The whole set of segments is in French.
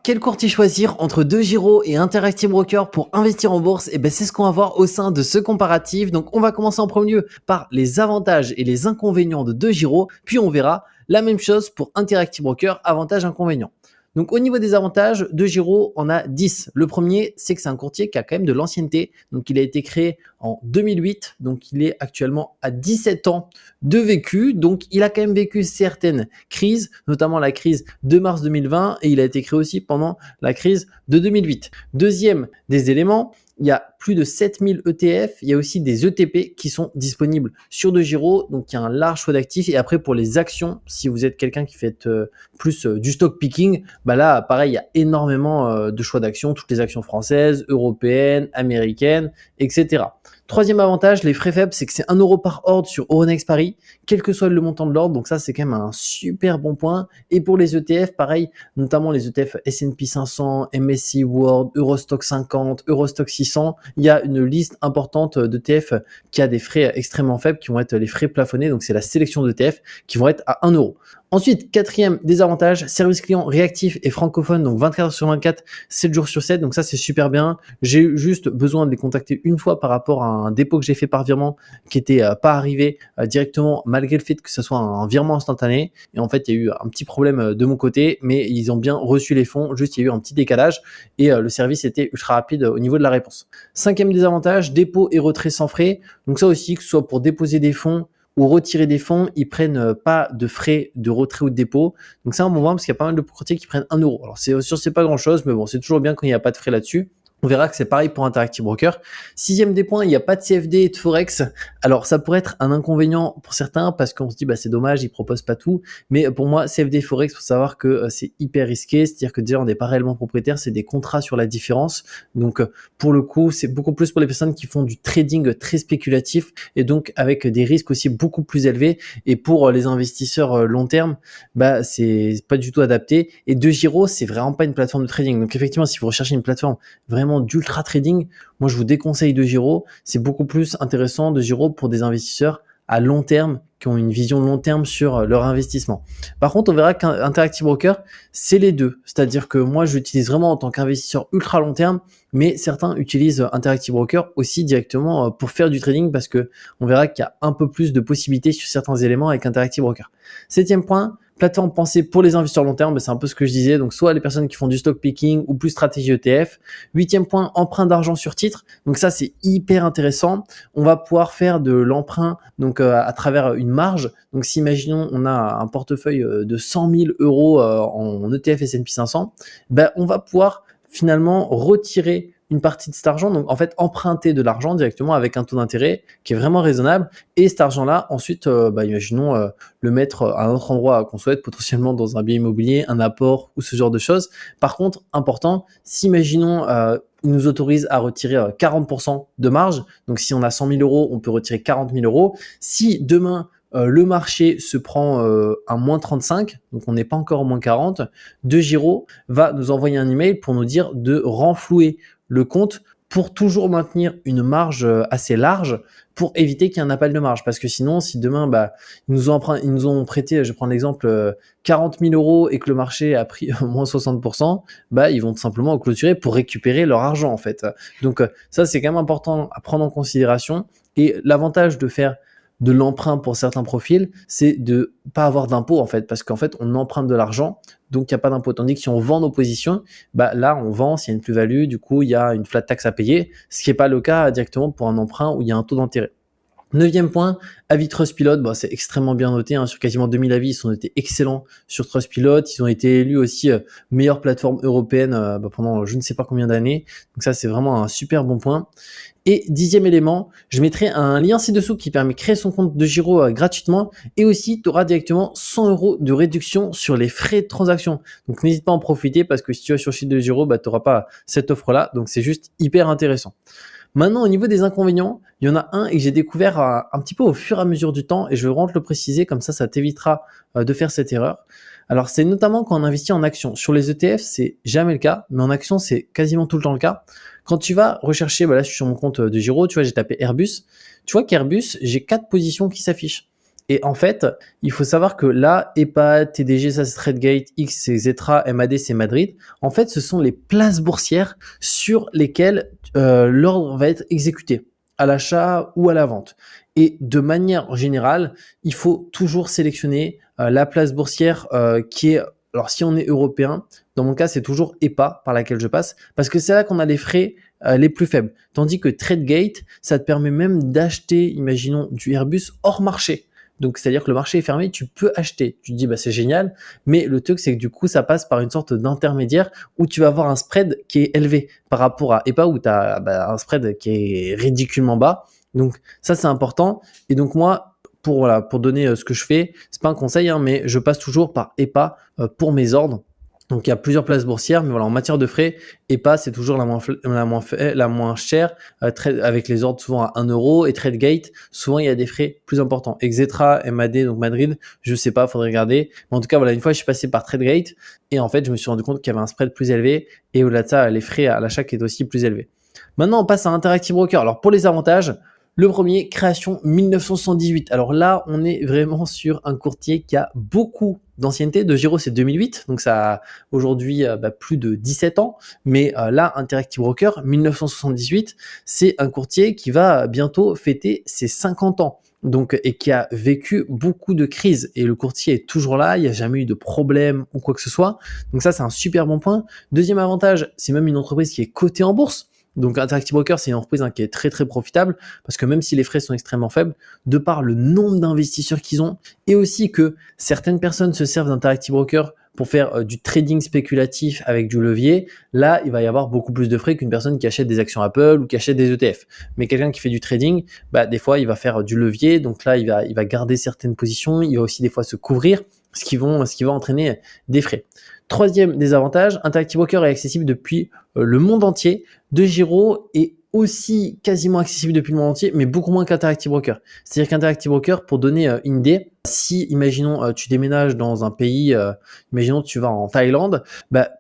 quel courtier choisir entre DeGiro et Interactive Broker pour investir en bourse? Et ben, c'est ce qu'on va voir au sein de ce comparatif. Donc, on va commencer en premier lieu par les avantages et les inconvénients de DeGiro, puis on verra la même chose pour Interactive Broker, avantages, inconvénients. Donc, au niveau des avantages, DeGiro en a 10. Le premier, c'est que c'est un courtier qui a quand même de l'ancienneté. Donc, il a été créé en 2008. Donc, il est actuellement à 17 ans de vécu. Donc, il a quand même vécu certaines crises, notamment la crise de mars 2020. Et il a été créé aussi pendant la crise de 2008. Deuxième des éléments, il y a plus de 7000 ETF. Il y a aussi des ETP qui sont disponibles sur DeGiro. Donc, il y a un large choix d'actifs. Et après, pour les actions, si vous êtes quelqu'un qui fait plus du stock picking, bah là, pareil, il y a énormément de choix d'actions. Toutes les actions françaises, européennes, américaines, etc. Troisième avantage, les frais faibles, c'est que c'est 1 euro par ordre sur Euronext Paris, quel que soit le montant de l'ordre. Donc ça, c'est quand même un super bon point. Et pour les ETF, pareil, notamment les ETF S&P 500, MSCI World, Eurostock 50, Eurostock 600, il y a une liste importante d'ETF qui a des frais extrêmement faibles, qui vont être les frais plafonnés. Donc c'est la sélection d'ETF qui vont être à 1 euro. Ensuite, quatrième désavantage, service client réactif et francophone, donc 24 heures sur 24, 7 jours sur 7, donc ça c'est super bien. J'ai juste besoin de les contacter une fois par rapport à un dépôt que j'ai fait par virement qui était pas arrivé directement malgré le fait que ce soit un virement instantané. Et en fait, il y a eu un petit problème de mon côté, mais ils ont bien reçu les fonds, juste il y a eu un petit décalage et le service était ultra rapide au niveau de la réponse. Cinquième désavantage, dépôt et retrait sans frais, donc ça aussi, que ce soit pour déposer des fonds ou retirer des fonds, ils prennent pas de frais de retrait ou de dépôt. Donc c'est un bon point parce qu'il y a pas mal de courtiers qui prennent 1 euro. Alors c'est sûr, c'est pas grand chose, mais bon, c'est toujours bien quand il n'y a pas de frais là-dessus. On verra que c'est pareil pour Interactive Broker. Sixième des points, il n'y a pas de CFD et de Forex. Alors, ça pourrait être un inconvénient pour certains parce qu'on se dit, bah, c'est dommage, ils proposent pas tout. Mais pour moi, CFD et Forex, faut savoir que c'est hyper risqué. C'est-à-dire que déjà, on n'est pas réellement propriétaire, c'est des contrats sur la différence. Donc, pour le coup, c'est beaucoup plus pour les personnes qui font du trading très spéculatif et donc avec des risques aussi beaucoup plus élevés. Et pour les investisseurs long terme, bah, c'est pas du tout adapté. Et DeGiro, c'est vraiment pas une plateforme de trading. Donc, effectivement, si vous recherchez une plateforme vraiment d'ultra trading, moi je vous déconseille DeGiro. C'est beaucoup plus intéressant DeGiro pour des investisseurs à long terme qui ont une vision long terme sur leur investissement. Par contre, on verra qu'Interactive Broker, c'est les deux. C'est-à-dire que moi, je l'utilise vraiment en tant qu'investisseur ultra long terme, mais certains utilisent Interactive Broker aussi directement pour faire du trading parce que on verra qu'il y a un peu plus de possibilités sur certains éléments avec Interactive Broker. Septième point, plateforme pensée pour les investisseurs long terme, c'est un peu ce que je disais, donc soit les personnes qui font du stock picking ou plus stratégie ETF. Huitième point, emprunt d'argent sur titre, donc ça c'est hyper intéressant. On va pouvoir faire de l'emprunt donc à travers une marge. Donc si imaginons on a un portefeuille de 100 000 euros en ETF S&P 500, ben on va pouvoir finalement retirer une partie de cet argent, donc en fait emprunter de l'argent directement avec un taux d'intérêt qui est vraiment raisonnable et cet argent-là ensuite, imaginons le mettre à un autre endroit qu'on souhaite, potentiellement dans un bien immobilier, un apport ou ce genre de choses. Par contre, important, si imaginons il nous autorise à retirer 40% de marge, donc si on a 100 000 euros, on peut retirer 40 000 euros. Si demain le marché se prend un moins 35, donc on n'est pas encore au moins 40, DeGiro va nous envoyer un email pour nous dire de renflouer le compte pour toujours maintenir une marge assez large pour éviter qu'il y ait un appel de marge. Parce que sinon, si demain, ils nous ont prêté, je prends l'exemple, 40 000 euros et que le marché a pris moins 60%, ils vont tout simplement clôturer pour récupérer leur argent, en fait. Donc, ça, c'est quand même important à prendre en considération. Et l'avantage de faire de l'emprunt pour certains profils, c'est de pas avoir d'impôt en fait, parce qu'en fait on emprunte de l'argent, donc il n'y a pas d'impôt. Tandis que si on vend nos positions, là on vend, s'il y a une plus-value, du coup il y a une flat tax à payer, ce qui n'est pas le cas directement pour un emprunt où il y a un taux d'intérêt. Neuvième point, avis Trustpilot, c'est extrêmement bien noté, sur quasiment 2000 avis, ils ont été excellents sur Trustpilot, ils ont été élus aussi meilleure plateforme européenne pendant je ne sais pas combien d'années, donc ça c'est vraiment un super bon point. Et dixième élément, je mettrai un lien ci-dessous qui permet de créer son compte DeGiro gratuitement et aussi tu auras directement 100 euros de réduction sur les frais de transaction. Donc n'hésite pas à en profiter parce que si tu vas sur le site de DeGiro, tu n'auras pas cette offre-là, donc c'est juste hyper intéressant. Maintenant, au niveau des inconvénients, il y en a un et que j'ai découvert un petit peu au fur et à mesure du temps et je veux vraiment te le préciser, comme ça t'évitera de faire cette erreur. Alors, c'est notamment quand on investit en actions. Sur les ETF, c'est jamais le cas, mais en actions, c'est quasiment tout le temps le cas. Quand tu vas rechercher, là, je suis sur mon compte DeGiro, tu vois, j'ai tapé Airbus. Tu vois qu'Airbus, j'ai 4 positions qui s'affichent. Et en fait, il faut savoir que là, EPA, TDG, ça c'est Tradegate, X c'est Xetra, MAD c'est Madrid. En fait, ce sont les places boursières sur lesquelles l'ordre va être exécuté, à l'achat ou à la vente. Et de manière générale, il faut toujours sélectionner la place boursière qui est... Alors si on est européen, dans mon cas, c'est toujours EPA par laquelle je passe, parce que c'est là qu'on a les frais les plus faibles. Tandis que Tradegate, ça te permet même d'acheter, imaginons, du Airbus hors marché. Donc, c'est-à-dire que le marché est fermé, tu peux acheter. Tu te dis, bah, c'est génial. Mais le truc, c'est que du coup, ça passe par une sorte d'intermédiaire où tu vas avoir un spread qui est élevé par rapport à EPA où tu as un spread qui est ridiculement bas. Donc, ça, c'est important. Et donc, moi, pour donner ce que je fais, c'est pas un conseil, hein, mais je passe toujours par EPA pour mes ordres. Donc il y a plusieurs places boursières, mais voilà, en matière de frais, EPA c'est toujours la moins chère, avec les ordres souvent à 1 euro, et Tradegate, souvent il y a des frais plus importants. Xetra, MAD, donc Madrid, je sais pas, faudrait regarder. Mais en tout cas, voilà, une fois je suis passé par Tradegate, et en fait je me suis rendu compte qu'il y avait un spread plus élevé, et au-delà de ça, les frais à l'achat qui étaient aussi plus élevés. Maintenant on passe à Interactive Broker. Alors pour les avantages, le premier, création 1978. Alors là, on est vraiment sur un courtier qui a beaucoup d'ancienneté. De Giro, c'est 2008, donc ça a aujourd'hui plus de 17 ans. Mais là, Interactive Broker, 1978, c'est un courtier qui va bientôt fêter ses 50 ans. Donc, et qui a vécu beaucoup de crises. Et le courtier est toujours là, il n'y a jamais eu de problème ou quoi que ce soit. Donc ça, c'est un super bon point. Deuxième avantage, c'est même une entreprise qui est cotée en bourse. Donc Interactive Broker, c'est une entreprise qui est très très profitable parce que même si les frais sont extrêmement faibles, de par le nombre d'investisseurs qu'ils ont et aussi que certaines personnes se servent d'Interactive Broker pour faire du trading spéculatif avec du levier, là, il va y avoir beaucoup plus de frais qu'une personne qui achète des actions Apple ou qui achète des ETF. Mais quelqu'un qui fait du trading, des fois, il va faire du levier, donc là, il va garder certaines positions, il va aussi des fois se couvrir, ce qui va entraîner des frais. Troisième désavantage, Interactive Broker est accessible depuis le monde entier. DeGiro est aussi quasiment accessible depuis le monde entier, mais beaucoup moins qu'Interactive Broker. C'est-à-dire qu'Interactive Broker, pour donner une idée, si, imaginons, tu déménages dans un pays, imaginons tu vas en Thaïlande,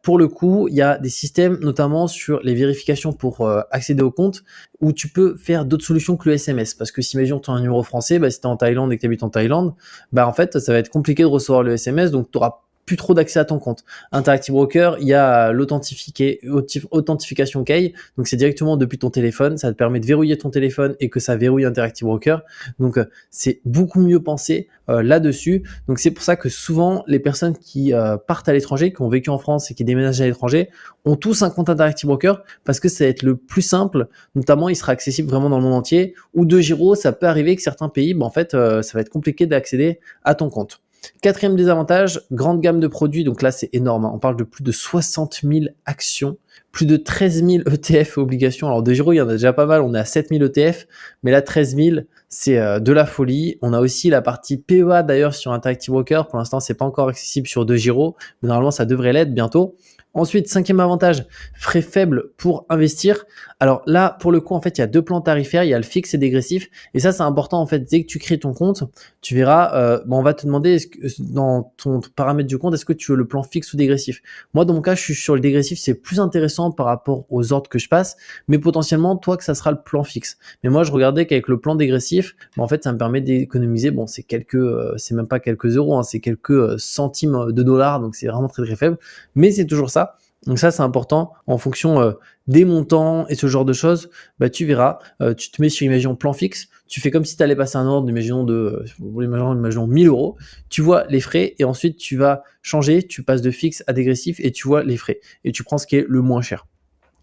pour le coup, il y a des systèmes, notamment sur les vérifications pour accéder au compte, où tu peux faire d'autres solutions que le SMS. Parce que si, imaginons, tu as un numéro français, si tu es en Thaïlande et que tu habites en Thaïlande, en fait, ça va être compliqué de recevoir le SMS, donc tu auras plus trop d'accès à ton compte. Interactive Broker, il y a l'authentification key, donc c'est directement depuis ton téléphone, ça te permet de verrouiller ton téléphone et que ça verrouille Interactive Broker. Donc c'est beaucoup mieux pensé là-dessus. Donc c'est pour ça que souvent les personnes qui partent à l'étranger, qui ont vécu en France et qui déménagent à l'étranger, ont tous un compte Interactive Broker parce que ça va être le plus simple. Notamment, il sera accessible vraiment dans le monde entier. Ou DeGiro, ça peut arriver que certains pays, ça va être compliqué d'accéder à ton compte. Quatrième désavantage, grande gamme de produits. Donc là, c'est énorme. On parle de plus de 60 000 actions, plus de 13 000 ETF et obligations. Alors, DeGiro, il y en a déjà pas mal. On est à 7 000 ETF, mais là, 13 000, c'est de la folie. On a aussi la partie PEA d'ailleurs sur Interactive Broker. Pour l'instant, c'est pas encore accessible sur DeGiro, mais normalement, ça devrait l'être bientôt. Ensuite, cinquième avantage, frais faibles pour investir. Alors là, pour le coup, en fait, il y a deux plans tarifaires, il y a le fixe et dégressif. Et ça, c'est important, en fait, dès que tu crées ton compte, tu verras, on va te demander dans ton paramètre du compte, est-ce que tu veux le plan fixe ou dégressif? Moi, dans mon cas, je suis sur le dégressif, c'est plus intéressant par rapport aux ordres que je passe, mais potentiellement, toi, que ça sera le plan fixe. Mais moi, je regardais qu'avec le plan dégressif, en fait, ça me permet d'économiser, c'est même pas quelques euros, hein, c'est quelques centimes de dollars, donc c'est vraiment très très faible, mais c'est toujours ça. Donc ça, c'est important en fonction des montants et ce genre de choses. Tu verras, tu te mets sur, imaginons, plan fixe, tu fais comme si tu allais passer un ordre, imaginons 1000 euros, tu vois les frais et ensuite tu vas changer, tu passes de fixe à dégressif et tu vois les frais et tu prends ce qui est le moins cher.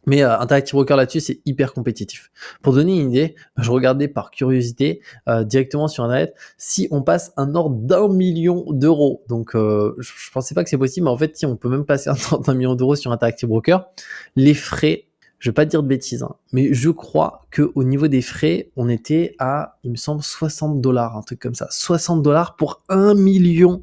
Mais Interactive Broker là-dessus, c'est hyper compétitif. Pour donner une idée, je regardais par curiosité directement sur Internet si on passe un ordre d'1 million d'euros. Donc, je pensais pas que c'est possible, mais en fait, si on peut même passer un ordre d'1 million d'euros sur Interactive Broker, les frais, je vais pas te dire de bêtises, hein, mais je crois qu'au niveau des frais, on était à, il me semble, 60 dollars, un truc comme ça. 60 dollars pour 1 million.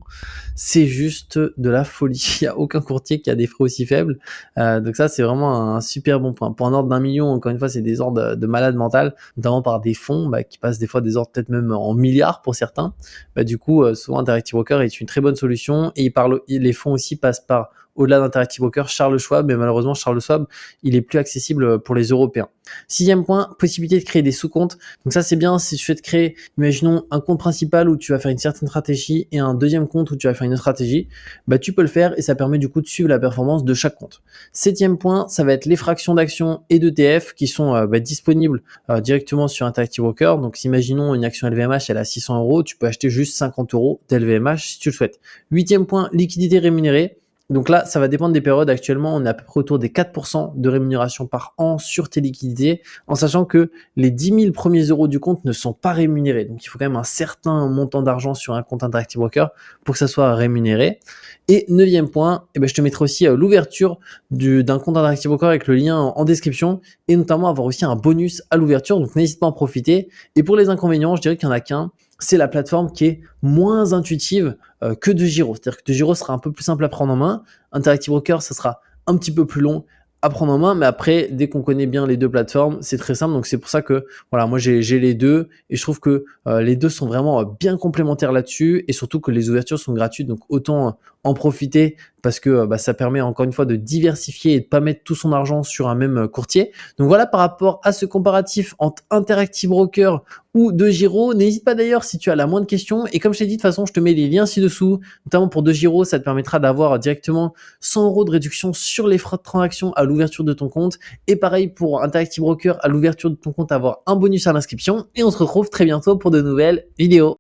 C'est juste de la folie. Il n'y a aucun courtier qui a des frais aussi faibles. Donc ça, c'est vraiment un super bon point. Pour un ordre d'1 million, encore une fois, c'est des ordres de malade mental, notamment par des fonds qui passent des fois des ordres peut-être même en milliards pour certains. Du coup, souvent, Interactive Broker est une très bonne solution. Et les fonds aussi passent par au-delà d'Interactive Broker, Charles Schwab, mais malheureusement, Charles Schwab, il est plus accessible pour les Européens. 6e point, possibilité de créer des sous-comptes. Donc ça, c'est bien si tu souhaites créer, imaginons, un compte principal où tu vas faire une certaine stratégie et un deuxième compte où tu vas faire une autre stratégie, bah, tu peux le faire et ça permet du coup de suivre la performance de chaque compte. 7e point, ça va être les fractions d'actions et d'ETF qui sont disponibles directement sur Interactive Broker. Donc, imaginons une action LVMH, elle a 600 €, tu peux acheter juste 50 € d'LVMH si tu le souhaites. 8e point, liquidité rémunérée. Donc là, ça va dépendre des périodes. Actuellement, on est à peu près autour des 4% de rémunération par an sur tes liquidités, en sachant que les 10 000 premiers euros du compte ne sont pas rémunérés. Donc, il faut quand même un certain montant d'argent sur un compte Interactive Broker pour que ça soit rémunéré. Et 9e point, je te mettrai aussi l'ouverture d'un compte Interactive Broker avec le lien en description et notamment avoir aussi un bonus à l'ouverture. Donc, n'hésite pas à en profiter. Et pour les inconvénients, je dirais qu'il n'y en a qu'un. C'est la plateforme qui est moins intuitive que DeGiro. C'est-à-dire que DeGiro sera un peu plus simple à prendre en main. Interactive Broker, ça sera un petit peu plus long à prendre en main, mais après, dès qu'on connaît bien les deux plateformes, c'est très simple. Donc c'est pour ça que voilà, moi j'ai les deux et je trouve que les deux sont vraiment bien complémentaires là-dessus et surtout que les ouvertures sont gratuites. Donc autant en profiter parce que ça permet encore une fois de diversifier et de pas mettre tout son argent sur un même courtier. Donc voilà par rapport à ce comparatif entre Interactive Broker ou DeGiro. N'hésite pas d'ailleurs si tu as la moindre question. Et comme je t'ai dit, de toute façon, je te mets les liens ci-dessous, notamment pour DeGiro, ça te permettra d'avoir directement 100 € de réduction sur les frais de transaction à l'ouverture de ton compte. Et pareil pour Interactive Broker, à l'ouverture de ton compte, avoir un bonus à l'inscription. Et on se retrouve très bientôt pour de nouvelles vidéos.